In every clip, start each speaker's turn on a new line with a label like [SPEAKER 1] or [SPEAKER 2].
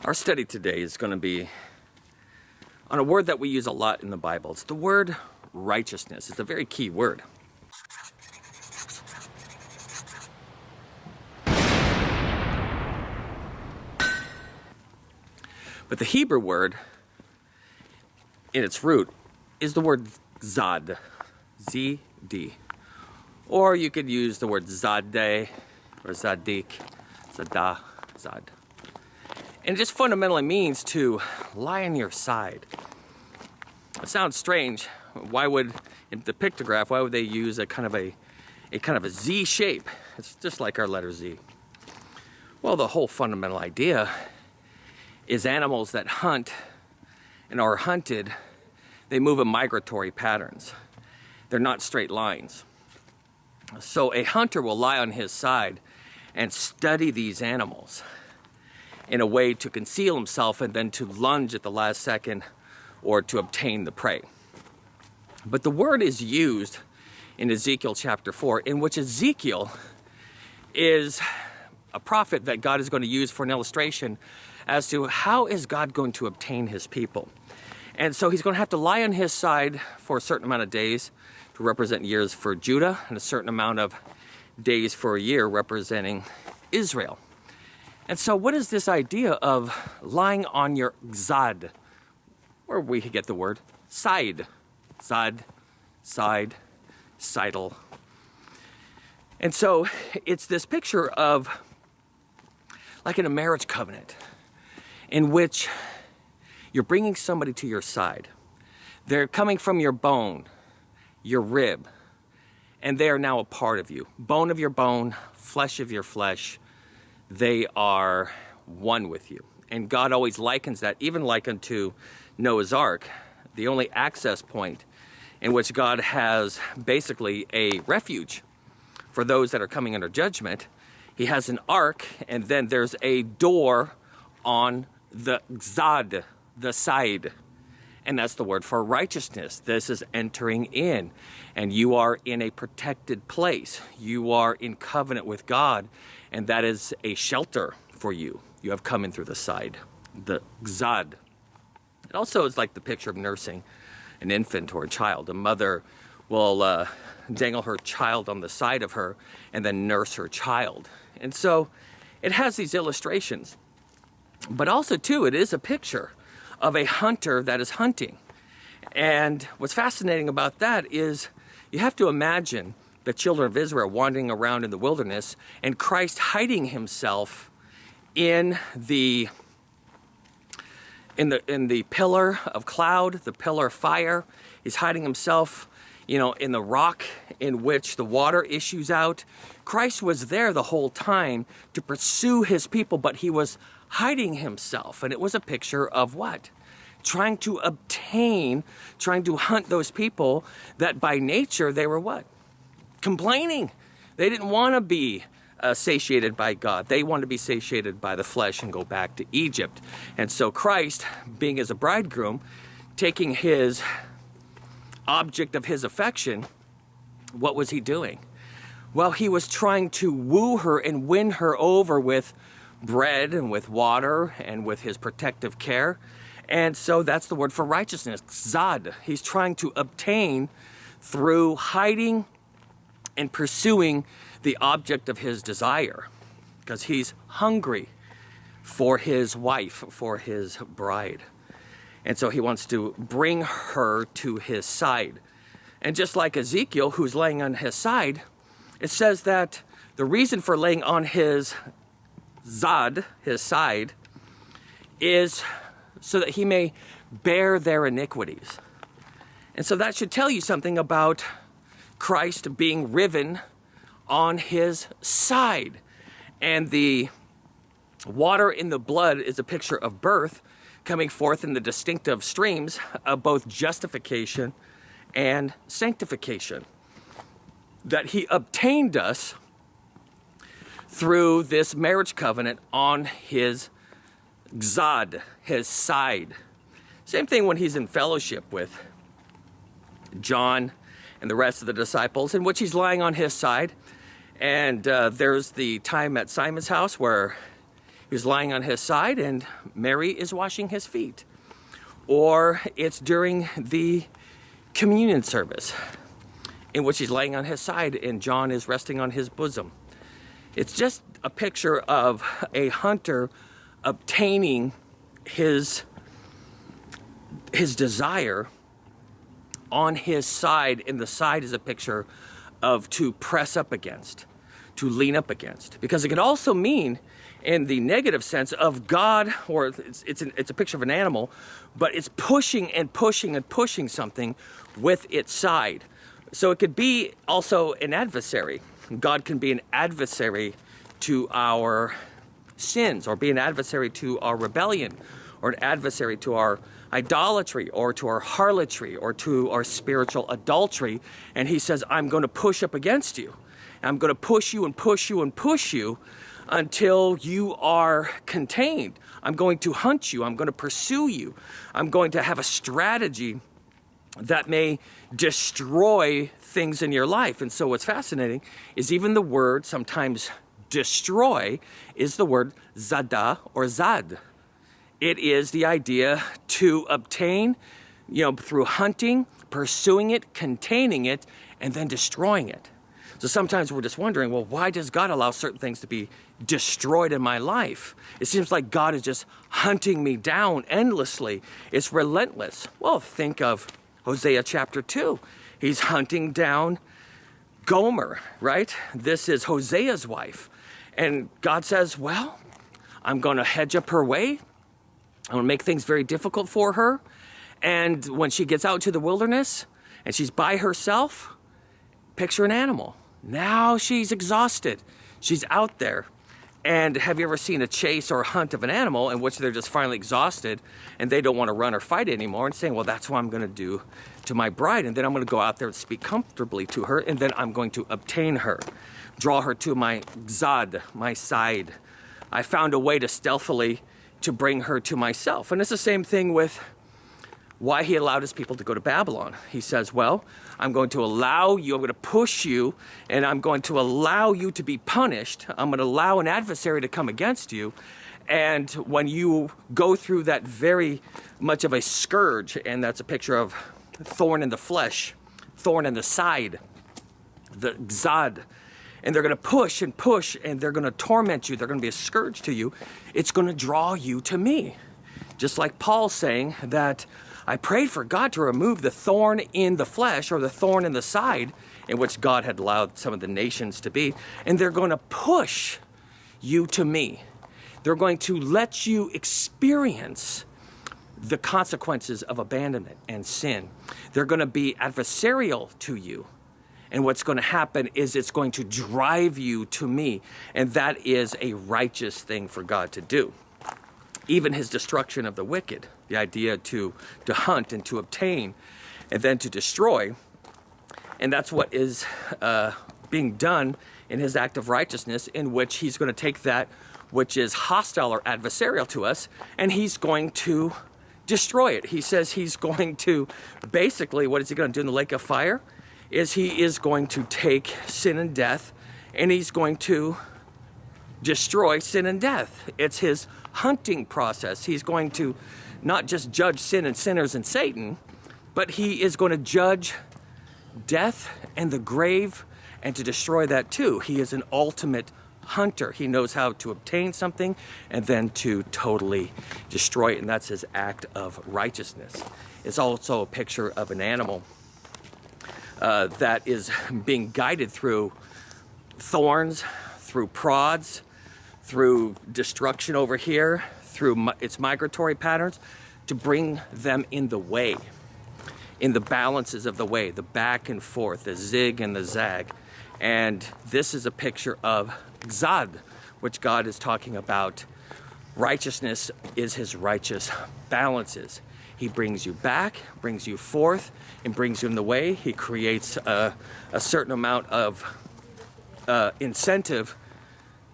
[SPEAKER 1] Our study today is going to be on a word that we use a lot in the Bible. It's the word righteousness. It's a very key word. But the Hebrew word, in its root, is the word zad, Z-D. Or you could use the word zadeh, or zadik, zadah, zad. And it just fundamentally means to lie on your side. It sounds strange. Why would, in the pictograph, why would they use a kind of a Z shape? It's just like our letter Z. Well, the whole fundamental idea is animals that hunt and are hunted, they move in migratory patterns. They're not straight lines. So a hunter will lie on his side and study these animals in a way to conceal himself and then to lunge at the last second or to obtain the prey. But the word is used in Ezekiel chapter 4, in which Ezekiel is a prophet that God is going to use for an illustration as to how is God going to obtain his people. And so he's going to have to lie on his side for a certain amount of days to represent years for Judah, and a certain amount of days for a year representing Israel. And so what is this idea of lying on your zad? Where we get the word side. Zad, side, sidle. And so it's this picture of like in a marriage covenant in which you're bringing somebody to your side. They're coming from your bone, your rib, and they are now a part of you. Bone of your bone, flesh of your flesh. They are one with you. And God always likens that, even like unto Noah's Ark, the only access point in which God has basically a refuge for those that are coming under judgment. He has an ark, and then there's a door on the zad, the side. And that's the word for righteousness. This is entering in, and you are in a protected place. You are in covenant with God, and that is a shelter for you. You have come in through the side, the zad. It also is like the picture of nursing an infant or a child. A mother will dangle her child on the side of her and then nurse her child. And so it has these illustrations. But also, too, it is a picture of a hunter that is hunting. And what's fascinating about that is you have to imagine the children of Israel wandering around in the wilderness and Christ hiding himself in the pillar of cloud, the pillar of fire. He's hiding himself, in the rock in which the water issues out. Christ was there the whole time to pursue his people, but he was hiding himself. And it was a picture of what? Trying to hunt those people that by nature they were what? Complaining. They didn't want to be satiated by God. They wanted to be satiated by the flesh and go back to Egypt. And so Christ, being as a bridegroom, taking his object of his affection, what was he doing? Well, he was trying to woo her and win her over with bread and with water and with his protective care. And so that's the word for righteousness, zad. He's trying to obtain through hiding and pursuing the object of his desire, because he's hungry for his wife, for his bride. And so he wants to bring her to his side. And just like Ezekiel, who's laying on his side, it says that the reason for laying on his zad, his side, is so that he may bear their iniquities. And so that should tell you something about Christ being riven on his side. And the water in the blood is a picture of birth coming forth in the distinctive streams of both justification and sanctification. That he obtained us through this marriage covenant on his zad, his side. Same thing when he's in fellowship with John and the rest of the disciples, in which he's lying on his side. And there's the time at Simon's house where He's lying on his side and Mary is washing his feet. Or it's during the communion service in which he's laying on his side and John is resting on his bosom. It's just a picture of a hunter obtaining his desire on his side, and the side is a picture of to press up against, to lean up against. Because it could also mean, in the negative sense of God, or it's a picture of an animal, but it's pushing and pushing and pushing something with its side. So it could be also an adversary. God can be an adversary to our sins, or be an adversary to our rebellion, or an adversary to our idolatry, or to our harlotry, or to our spiritual adultery. And he says, I'm going to push up against you. I'm going to push you and push you and push you until you are contained. I'm going to hunt you. I'm going to pursue you. I'm going to have a strategy that may destroy things in your life. And so what's fascinating is even the word sometimes destroy is the word zada or zad. It is the idea to obtain, through hunting, pursuing it, containing it, and then destroying it. So sometimes we're just wondering, well, why does God allow certain things to be destroyed in my life? It seems like God is just hunting me down endlessly. It's relentless. Well, think of Hosea chapter 2. He's hunting down Gomer, right? This is Hosea's wife. And God says, well, I'm going to hedge up her way. I'm going to make things very difficult for her. And when she gets out to the wilderness and she's by herself, picture an animal. Now she's exhausted. She's out there. And have you ever seen a chase or a hunt of an animal in which they're just finally exhausted and they don't want to run or fight anymore, and saying, well, that's what I'm going to do to my bride. And then I'm going to go out there and speak comfortably to her. And then I'm going to obtain her, draw her to my zad, my side. I found a way to stealthily to bring her to myself. And it's the same thing with why he allowed his people to go to Babylon. He says, well, I'm going to allow you, I'm going to push you, and I'm going to allow you to be punished. I'm going to allow an adversary to come against you. And when you go through that very much of a scourge, and that's a picture of thorn in the flesh, thorn in the side, the zad, and they're going to push and push, and they're going to torment you, they're going to be a scourge to you, it's going to draw you to me. Just like Paul saying that I prayed for God to remove the thorn in the flesh, or the thorn in the side, in which God had allowed some of the nations to be, and they're going to push you to me. They're going to let you experience the consequences of abandonment and sin. They're going to be adversarial to you. And what's going to happen is it's going to drive you to me. And that is a righteous thing for God to do. Even his destruction of the wicked, the idea to hunt and to obtain and then to destroy. And that's what is being done in his act of righteousness, in which he's going to take that which is hostile or adversarial to us, and he's going to destroy it. He says he's going to, basically, what is he going to do in the lake of fire? Is he is going to take sin and death, and he's going to destroy sin and death. It's his hunting process. He's going to not just judge sin and sinners and Satan, but he is going to judge death and the grave and to destroy that too. He is an ultimate hunter. He knows how to obtain something and then to totally destroy it, and that's his act of righteousness. It's also a picture of an animal that is being guided through thorns, through prods, through destruction over here, through its migratory patterns, to bring them in the way, in the balances of the way, the back and forth, the zig and the zag. And this is a picture of Zad, which God is talking about. Righteousness is his righteous balances. He brings you back, brings you forth, and brings you in the way. He creates a certain amount of incentive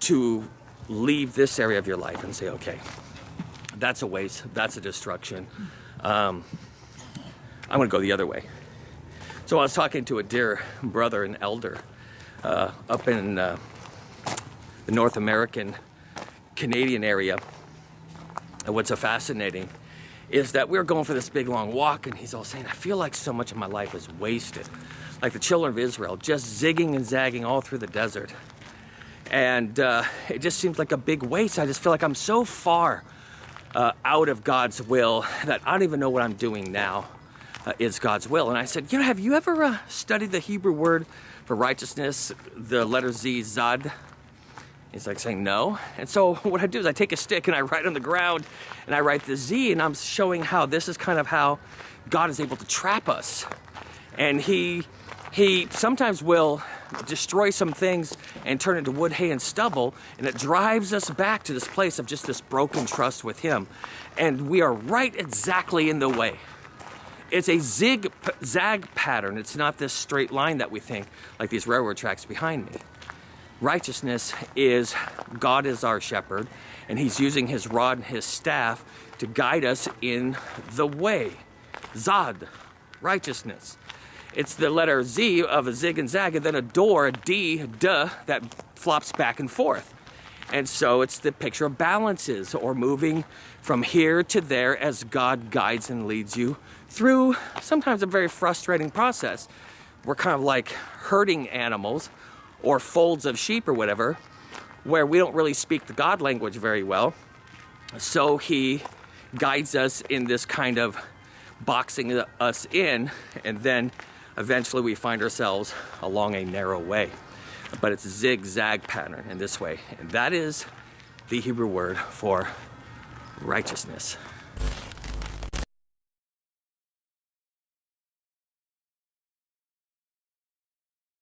[SPEAKER 1] to leave this area of your life and say, okay, that's a waste, that's a destruction. I'm going to go the other way. So I was talking to a dear brother and elder up in the North American Canadian area. And what's so fascinating is that we were going for this big long walk, and he's all saying, I feel like so much of my life is wasted. Like the children of Israel, just zigging and zagging all through the desert. And it just seems like a big waste. I just feel like I'm so far out of God's will that I don't even know what I'm doing now is God's will. And I said, have you ever studied the Hebrew word for righteousness, the letter Z, Zad? He's like saying no. And so what I do is I take a stick and I write on the ground and I write the Z, and I'm showing how this is kind of how God is able to trap us. And he sometimes will destroy some things and turn into wood, hay, and stubble, and it drives us back to this place of just this broken trust with him. And we are right exactly in the way. It's a zig-zag pattern. It's not this straight line that we think, like these railroad tracks behind me. Righteousness is God is our shepherd, and he's using his rod and his staff to guide us in the way. Zad, righteousness. It's the letter Z of a zig and zag, and then a door, a D, duh, that flops back and forth. And so it's the picture of balances, or moving from here to there as God guides and leads you through sometimes a very frustrating process. We're kind of like herding animals or folds of sheep or whatever, where we don't really speak the God language very well. So he guides us in this kind of boxing us in, and then eventually we find ourselves along a narrow way. But it's a zigzag pattern in this way. And that is the Hebrew word for righteousness.